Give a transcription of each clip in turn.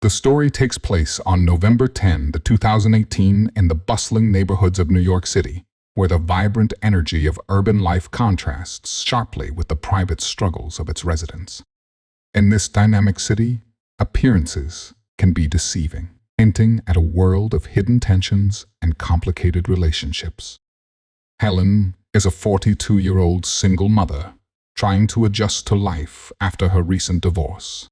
The story takes place on November 10, 2018 in the bustling neighborhoods of New York City, where the vibrant energy of urban life contrasts sharply with the private struggles of its residents. In this dynamic city, appearances can be deceiving, hinting at a world of hidden tensions and complicated relationships. Helen is a 42-year-old single mother trying to adjust to life after her recent divorce.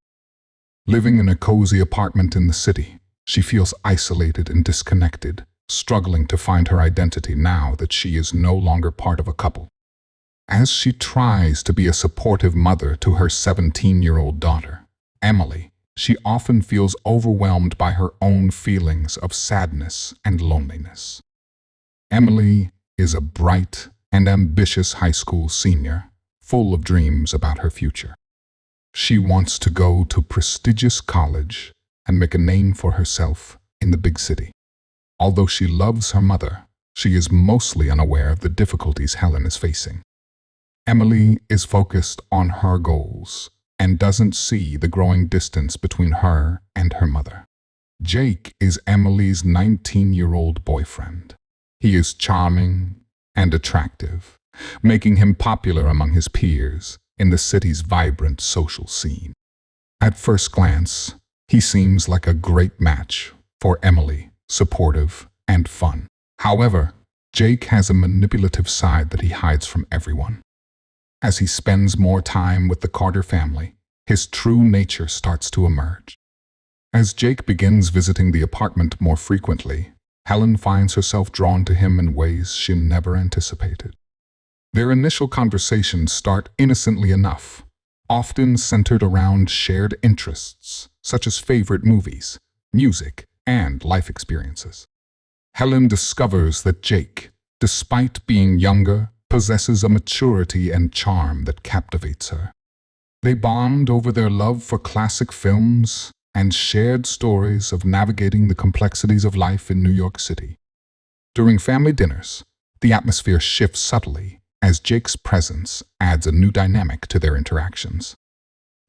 Living in a cozy apartment in the city, she feels isolated and disconnected, struggling to find her identity now that she is no longer part of a couple. As she tries to be a supportive mother to her 17-year-old daughter, Emily, she often feels overwhelmed by her own feelings of sadness and loneliness. Emily is a bright and ambitious high school senior, full of dreams about her future. She wants to go to prestigious college and make a name for herself in the big city. Although she loves her mother, she is mostly unaware of the difficulties Helen is facing. Emily is focused on her goals and doesn't see the growing distance between her and her mother. Jake is Emily's 19-year-old boyfriend. He is charming and attractive, making him popular among his peers in the city's vibrant social scene. At first glance, he seems like a great match for Emily, supportive and fun. However, Jake has a manipulative side that he hides from everyone. As he spends more time with the Carter family, his true nature starts to emerge. As Jake begins visiting the apartment more frequently, Helen finds herself drawn to him in ways she never anticipated. Their initial conversations start innocently enough, often centered around shared interests, such as favorite movies, music, and life experiences. Helen discovers that Jake, despite being younger, possesses a maturity and charm that captivates her. They bond over their love for classic films and shared stories of navigating the complexities of life in New York City. During family dinners, the atmosphere shifts subtly as Jake's presence adds a new dynamic to their interactions.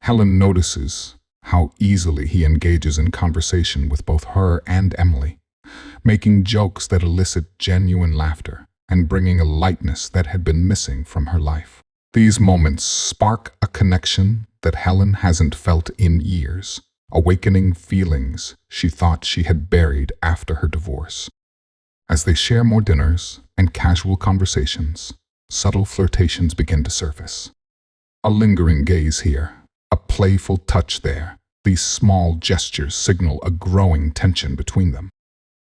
Helen notices how easily he engages in conversation with both her and Emily, making jokes that elicit genuine laughter and bringing a lightness that had been missing from her life. These moments spark a connection that Helen hasn't felt in years, awakening feelings she thought she had buried after her divorce. As they share more dinners and casual conversations, subtle flirtations begin to surface. A lingering gaze here, a playful touch there, these small gestures signal a growing tension between them.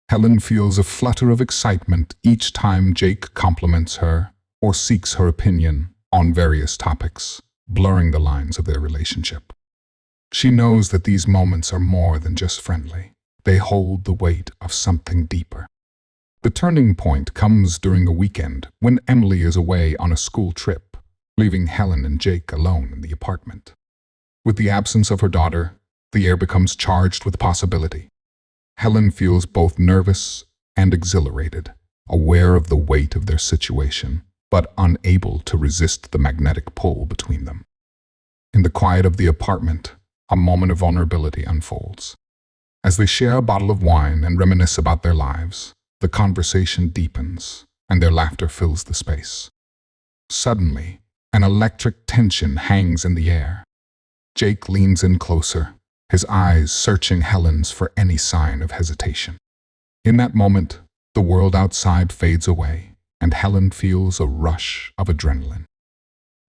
Helen feels a flutter of excitement each time Jake compliments her or seeks her opinion on various topics, blurring the lines of their relationship. She knows that these moments are more than just friendly. They hold the weight of something deeper. The turning point comes during a weekend when Emily is away on a school trip, leaving Helen and Jake alone in the apartment. With the absence of her daughter, the air becomes charged with possibility. Helen feels both nervous and exhilarated, aware of the weight of their situation, but unable to resist the magnetic pull between them. In the quiet of the apartment, a moment of vulnerability unfolds. As they share a bottle of wine and reminisce about their lives, the conversation deepens, and their laughter fills the space. Suddenly, an electric tension hangs in the air. Jake leans in closer, his eyes searching Helen's for any sign of hesitation. In that moment, the world outside fades away, and Helen feels a rush of adrenaline.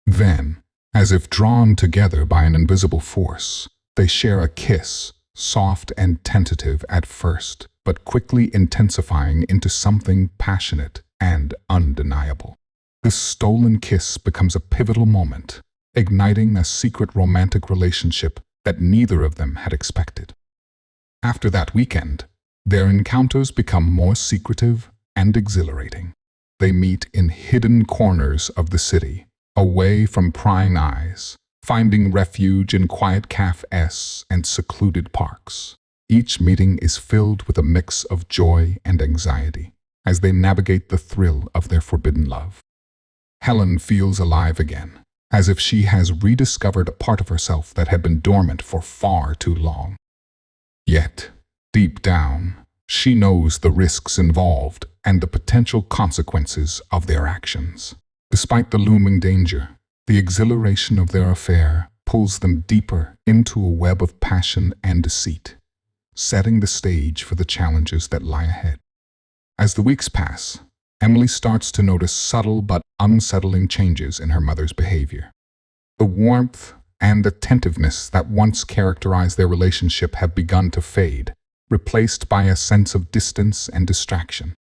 Then, as if drawn together by an invisible force, they share a kiss, soft and tentative at first, but quickly intensifying into something passionate and undeniable. This stolen kiss becomes a pivotal moment, igniting a secret romantic relationship that neither of them had expected. After that weekend, their encounters become more secretive and exhilarating. They meet in hidden corners of the city, away from prying eyes, finding refuge in quiet cafes and secluded parks. Each meeting is filled with a mix of joy and anxiety as they navigate the thrill of their forbidden love. Helen feels alive again, as if she has rediscovered a part of herself that had been dormant for far too long. Yet, deep down, she knows the risks involved and the potential consequences of their actions. Despite the looming danger, the exhilaration of their affair pulls them deeper into a web of passion and deceit, setting the stage for the challenges that lie ahead. As the weeks pass, Emily starts to notice subtle but unsettling changes in her mother's behavior. The warmth and attentiveness that once characterized their relationship have begun to fade, replaced by a sense of distance and distraction.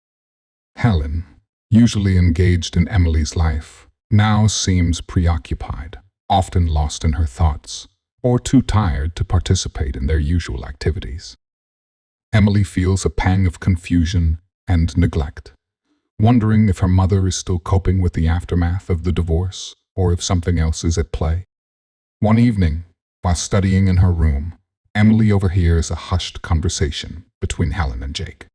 Helen, usually engaged in Emily's life, now seems preoccupied, often lost in her thoughts, or too tired to participate in their usual activities. Emily feels a pang of confusion and neglect, wondering if her mother is still coping with the aftermath of the divorce or if something else is at play. One evening, while studying in her room, Emily overhears a hushed conversation between Helen and Jake.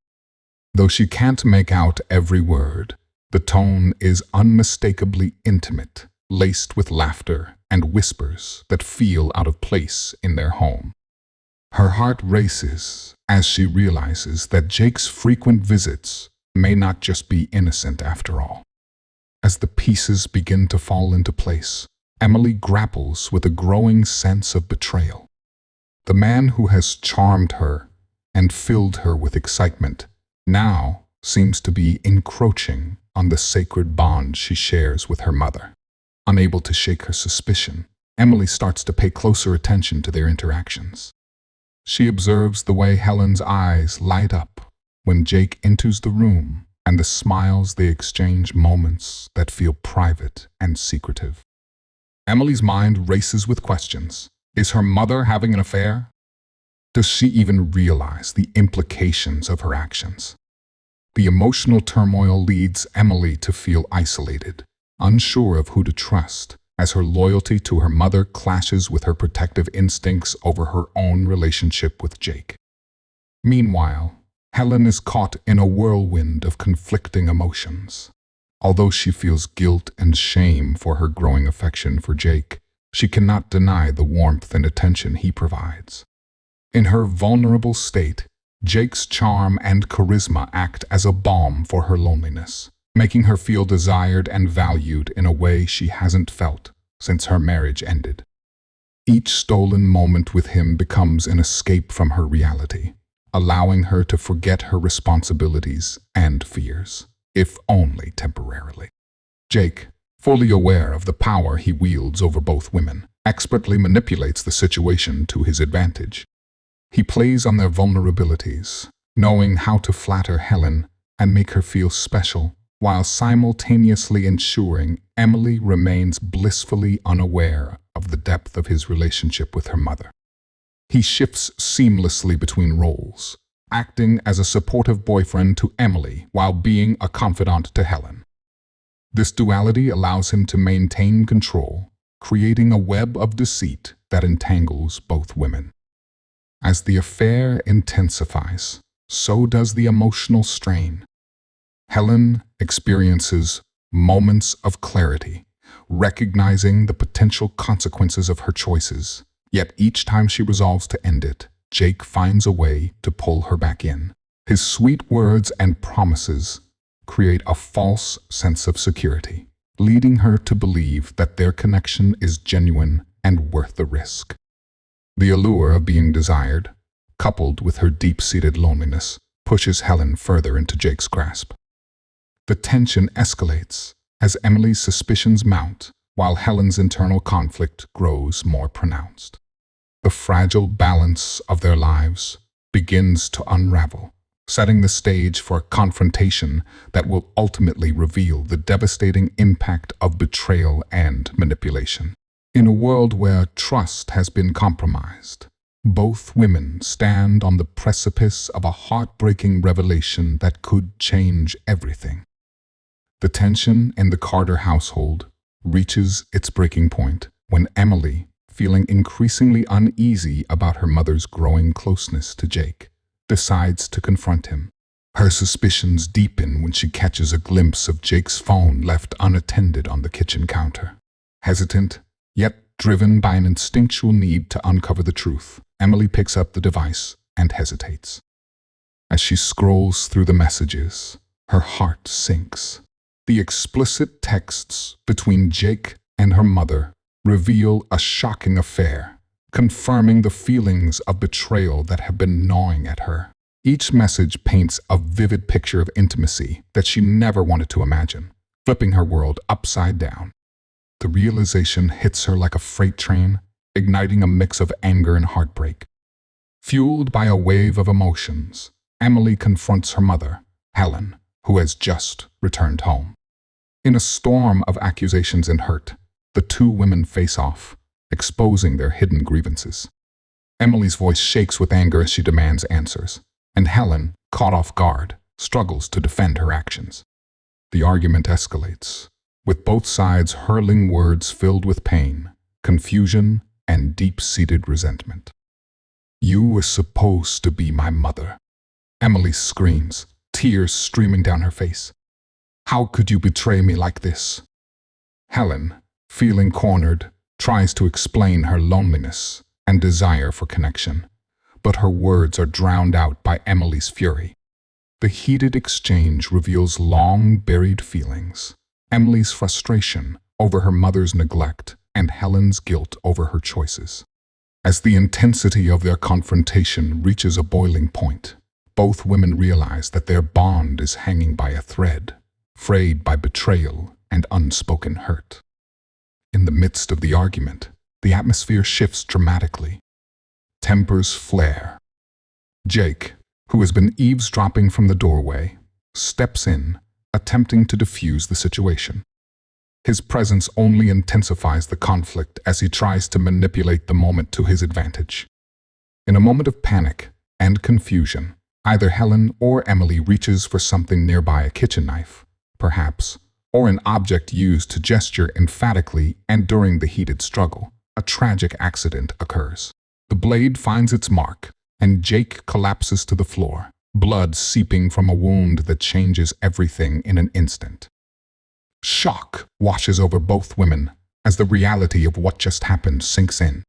Though she can't make out every word, the tone is unmistakably intimate, laced with laughter and whispers that feel out of place in their home. Her heart races as she realizes that Jake's frequent visits may not just be innocent after all. As the pieces begin to fall into place, Emily grapples with a growing sense of betrayal. The man who has charmed her and filled her with excitement now seems to be encroaching on the sacred bond she shares with her mother. Unable to shake her suspicion, Emily starts to pay closer attention to their interactions. She observes the way Helen's eyes light up when Jake enters the room and the smiles they exchange, moments that feel private and secretive. Emily's mind races with questions. Is her mother having an affair? Does she even realize the implications of her actions? The emotional turmoil leads Emily to feel isolated, unsure of who to trust, as her loyalty to her mother clashes with her protective instincts over her own relationship with Jake. Meanwhile, Helen is caught in a whirlwind of conflicting emotions. Although she feels guilt and shame for her growing affection for Jake, she cannot deny the warmth and attention he provides. In her vulnerable state, Jake's charm and charisma act as a balm for her loneliness, making her feel desired and valued in a way she hasn't felt since her marriage ended. Each stolen moment with him becomes an escape from her reality, allowing her to forget her responsibilities and fears, if only temporarily. Jake, fully aware of the power he wields over both women, expertly manipulates the situation to his advantage. He plays on their vulnerabilities, knowing how to flatter Helen and make her feel special, while simultaneously ensuring Emily remains blissfully unaware of the depth of his relationship with her mother. He shifts seamlessly between roles, acting as a supportive boyfriend to Emily while being a confidant to Helen. This duality allows him to maintain control, creating a web of deceit that entangles both women. As the affair intensifies, so does the emotional strain. Helen experiences moments of clarity, recognizing the potential consequences of her choices. Yet each time she resolves to end it, Jake finds a way to pull her back in. His sweet words and promises create a false sense of security, leading her to believe that their connection is genuine and worth the risk. The allure of being desired, coupled with her deep-seated loneliness, pushes Helen further into Jake's grasp. The tension escalates as Emily's suspicions mount, while Helen's internal conflict grows more pronounced. The fragile balance of their lives begins to unravel, setting the stage for a confrontation that will ultimately reveal the devastating impact of betrayal and manipulation. In a world where trust has been compromised, both women stand on the precipice of a heartbreaking revelation that could change everything. The tension in the Carter household reaches its breaking point when Emily, feeling increasingly uneasy about her mother's growing closeness to Jake, decides to confront him. Her suspicions deepen when she catches a glimpse of Jake's phone left unattended on the kitchen counter. Hesitant, yet driven by an instinctual need to uncover the truth, Emily picks up the device, and hesitates. As she scrolls through the messages, her heart sinks. The explicit texts between Jake and her mother reveal a shocking affair, confirming the feelings of betrayal that have been gnawing at her. Each message paints a vivid picture of intimacy that she never wanted to imagine, flipping her world upside down. The realization hits her like a freight train, igniting a mix of anger and heartbreak. Fueled by a wave of emotions, Emily confronts her mother, Helen, who has just returned home. In a storm of accusations and hurt, the two women face off, exposing their hidden grievances. Emily's voice shakes with anger as she demands answers, and Helen, caught off guard, struggles to defend her actions. The argument escalates, with both sides hurling words filled with pain, confusion, and deep-seated resentment. "You were supposed to be my mother," Emily screams, tears streaming down her face. "How could you betray me like this?" Helen, feeling cornered, tries to explain her loneliness and desire for connection, but her words are drowned out by Emily's fury. The heated exchange reveals long-buried feelings, Emily's frustration over her mother's neglect and Helen's guilt over her choices. As the intensity of their confrontation reaches a boiling point, both women realize that their bond is hanging by a thread, frayed by betrayal and unspoken hurt. In the midst of the argument, the atmosphere shifts dramatically. Tempers flare. Jake, who has been eavesdropping from the doorway, steps in, attempting to defuse the situation. His presence only intensifies the conflict as he tries to manipulate the moment to his advantage. In a moment of panic and confusion, either Helen or Emily reaches for something nearby, a kitchen knife, perhaps, or an object used to gesture emphatically, and during the heated struggle, a tragic accident occurs. The blade finds its mark, and Jake collapses to the floor, blood seeping from a wound that changes everything in an instant. Shock washes over both women as the reality of what just happened sinks in.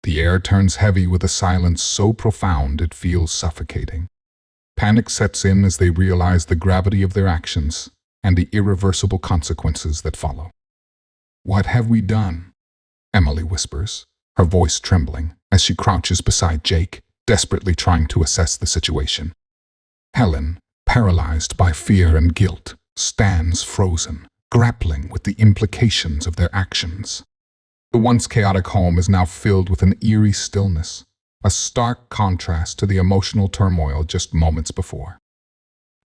The air turns heavy with a silence so profound it feels suffocating. Panic sets in as they realize the gravity of their actions and the irreversible consequences that follow. "What have we done?" Emily whispers, her voice trembling as she crouches beside Jake, desperately trying to assess the situation. Helen, paralyzed by fear and guilt, stands frozen, grappling with the implications of their actions. The once chaotic home is now filled with an eerie stillness, a stark contrast to the emotional turmoil just moments before.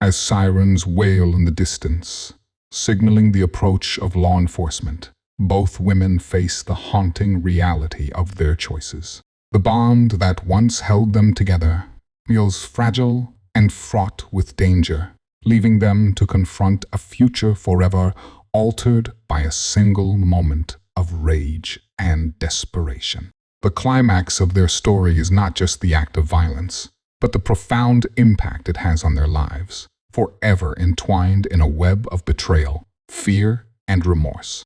As sirens wail in the distance, signaling the approach of law enforcement, both women face the haunting reality of their choices. The bond that once held them together feels fragile and fraught with danger, leaving them to confront a future forever altered by a single moment of rage and desperation. The climax of their story is not just the act of violence, but the profound impact it has on their lives, forever entwined in a web of betrayal, fear, and remorse.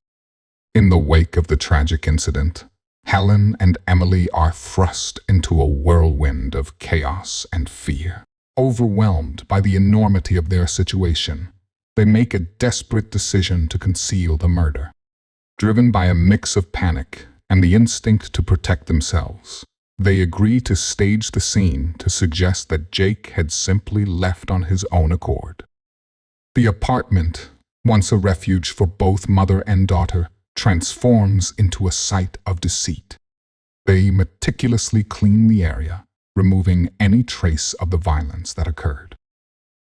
In the wake of the tragic incident, Helen and Emily are thrust into a whirlwind of chaos and fear. Overwhelmed by the enormity of their situation, they make a desperate decision to conceal the murder. Driven by a mix of panic and the instinct to protect themselves, they agree to stage the scene to suggest that Jake had simply left on his own accord. The apartment, once a refuge for both mother and daughter, transforms into a site of deceit. They meticulously clean the area, removing any trace of the violence that occurred.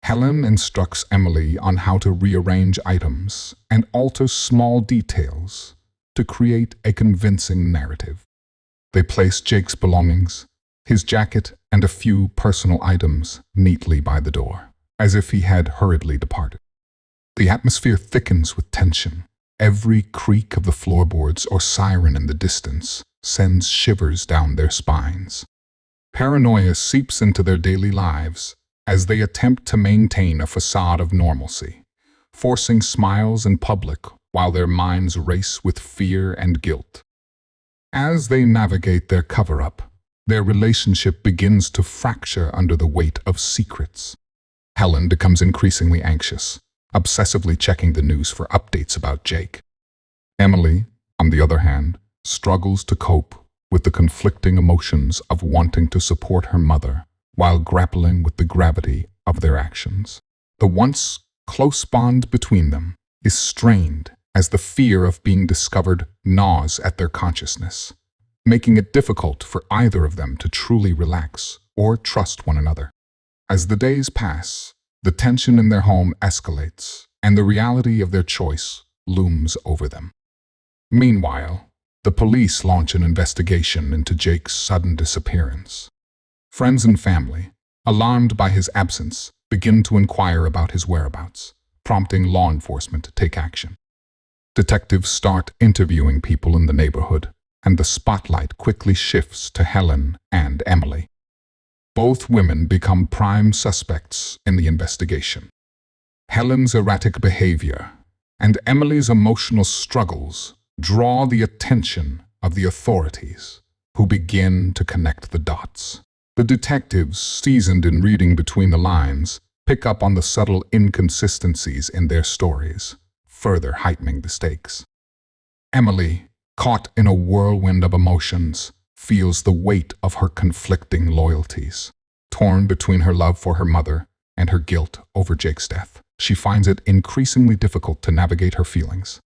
Helen instructs Emily on how to rearrange items and alter small details to create a convincing narrative. They place Jake's belongings, his jacket, and a few personal items neatly by the door, as if he had hurriedly departed. The atmosphere thickens with tension. Every creak of the floorboards or siren in the distance sends shivers down their spines. Paranoia seeps into their daily lives as they attempt to maintain a facade of normalcy, forcing smiles in public while their minds race with fear and guilt. As they navigate their cover-up, Their relationship begins to fracture under the weight of secrets. Helen becomes increasingly anxious, obsessively checking the news for updates about Jake. Emily, on the other hand, struggles to cope with the conflicting emotions of wanting to support her mother while grappling with the gravity of their actions. The once close bond between them is strained as the fear of being discovered gnaws at their consciousness, making it difficult for either of them to truly relax or trust one another. As the days pass, the tension in their home escalates, and the reality of their choice looms over them. Meanwhile, the police launch an investigation into Jake's sudden disappearance. Friends and family, alarmed by his absence, begin to inquire about his whereabouts, prompting law enforcement to take action. Detectives start interviewing people in the neighborhood, and the spotlight quickly shifts to Helen and Emily. Both women become prime suspects in the investigation. Helen's erratic behavior and Emily's emotional struggles draw the attention of the authorities, who begin to connect the dots. The detectives, seasoned in reading between the lines, pick up on the subtle inconsistencies in their stories, further heightening the stakes. Emily, caught in a whirlwind of emotions, feels the weight of her conflicting loyalties. Torn between her love for her mother and her guilt over Jake's death, she finds it increasingly difficult to navigate her feelings.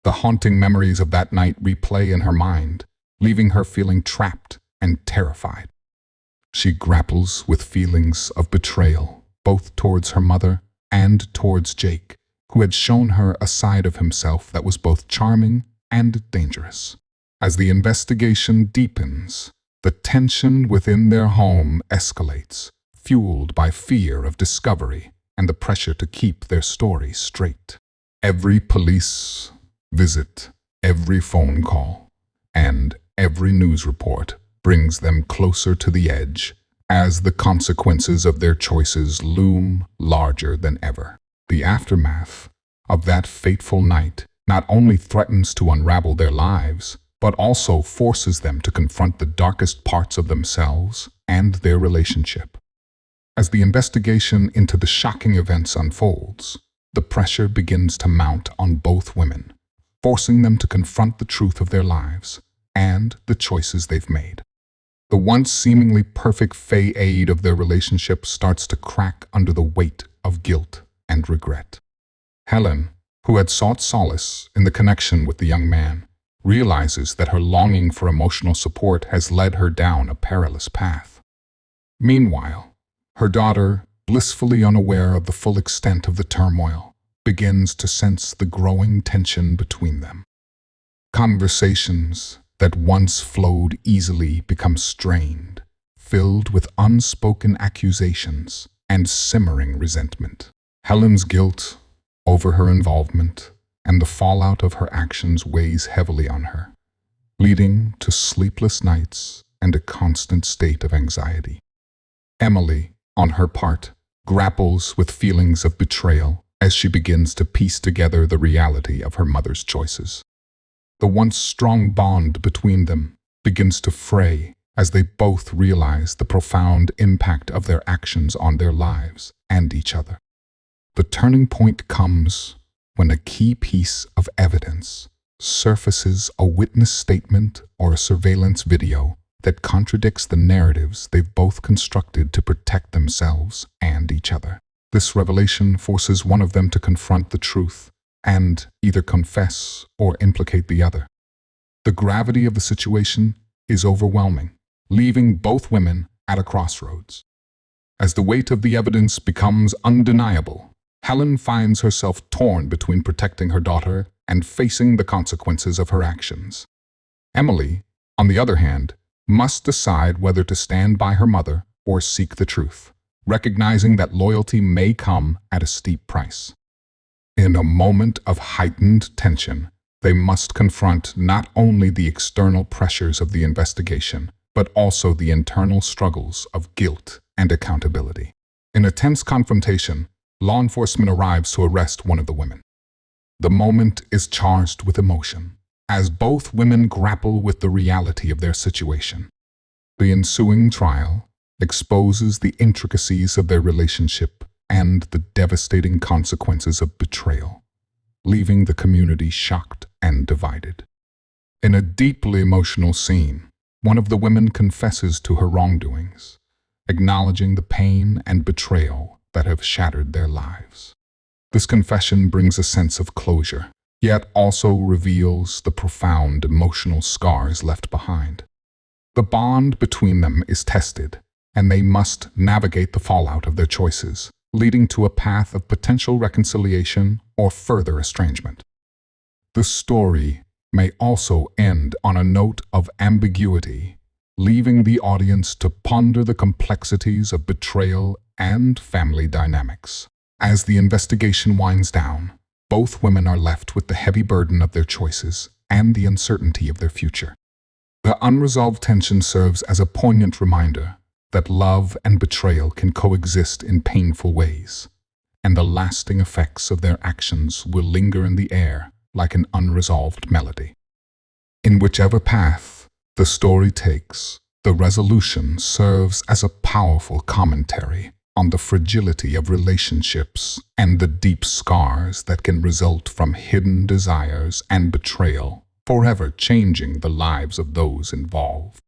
The haunting memories of that night replay in her mind, leaving her feeling trapped and terrified. She grapples with feelings of betrayal, both towards her mother and towards Jake, who had shown her a side of himself that was both charming and dangerous. As the investigation deepens, the tension within their home escalates, fueled by fear of discovery and the pressure to keep their story straight. Every police visit, every phone call, and every news report brings them closer to the edge as the consequences of their choices loom larger than ever. The aftermath of that fateful night not only threatens to unravel their lives, but also forces them to confront the darkest parts of themselves and their relationship. As the investigation into the shocking events unfolds, the pressure begins to mount on both women, forcing them to confront the truth of their lives and the choices they've made. The once seemingly perfect facade of their relationship starts to crack under the weight of guilt and regret. Helen, who had sought solace in the connection with the young man, realizes that her longing for emotional support has led her down a perilous path. Meanwhile, her daughter, blissfully unaware of the full extent of the turmoil, begins to sense the growing tension between them. Conversations that once flowed easily become strained, filled with unspoken accusations and simmering resentment. Helen's guilt over her involvement and the fallout of her actions weighs heavily on her, leading to sleepless nights and a constant state of anxiety. Emily, on her part, grapples with feelings of betrayal as she begins to piece together the reality of her mother's choices. The once strong bond between them begins to fray as they both realize the profound impact of their actions on their lives and each other. The turning point comes when a key piece of evidence surfaces, a witness statement or a surveillance video that contradicts the narratives they've both constructed to protect themselves and each other. This revelation forces one of them to confront the truth and either confess or implicate the other. The gravity of the situation is overwhelming, leaving both women at a crossroads. As the weight of the evidence becomes undeniable, Helen finds herself torn between protecting her daughter and facing the consequences of her actions. Emily, on the other hand, must decide whether to stand by her mother or seek the truth, recognizing that loyalty may come at a steep price. In a moment of heightened tension, they must confront not only the external pressures of the investigation, but also the internal struggles of guilt and accountability. In a tense confrontation, law enforcement arrives to arrest one of the women. The moment is charged with emotion, as both women grapple with the reality of their situation. The ensuing trial exposes the intricacies of their relationship and the devastating consequences of betrayal, leaving the community shocked and divided. In a deeply emotional scene, one of the women confesses to her wrongdoings, acknowledging the pain and betrayal that have shattered their lives. This confession brings a sense of closure, yet also reveals the profound emotional scars left behind. The bond between them is tested, and they must navigate the fallout of their choices, leading to a path of potential reconciliation or further estrangement. The story may also end on a note of ambiguity, leaving the audience to ponder the complexities of betrayal and family dynamics. As the investigation winds down, both women are left with the heavy burden of their choices and the uncertainty of their future. The unresolved tension serves as a poignant reminder that love and betrayal can coexist in painful ways, and the lasting effects of their actions will linger in the air like an unresolved melody. In whichever path the story takes, the resolution serves as a powerful commentary on the fragility of relationships and the deep scars that can result from hidden desires and betrayal, forever changing the lives of those involved.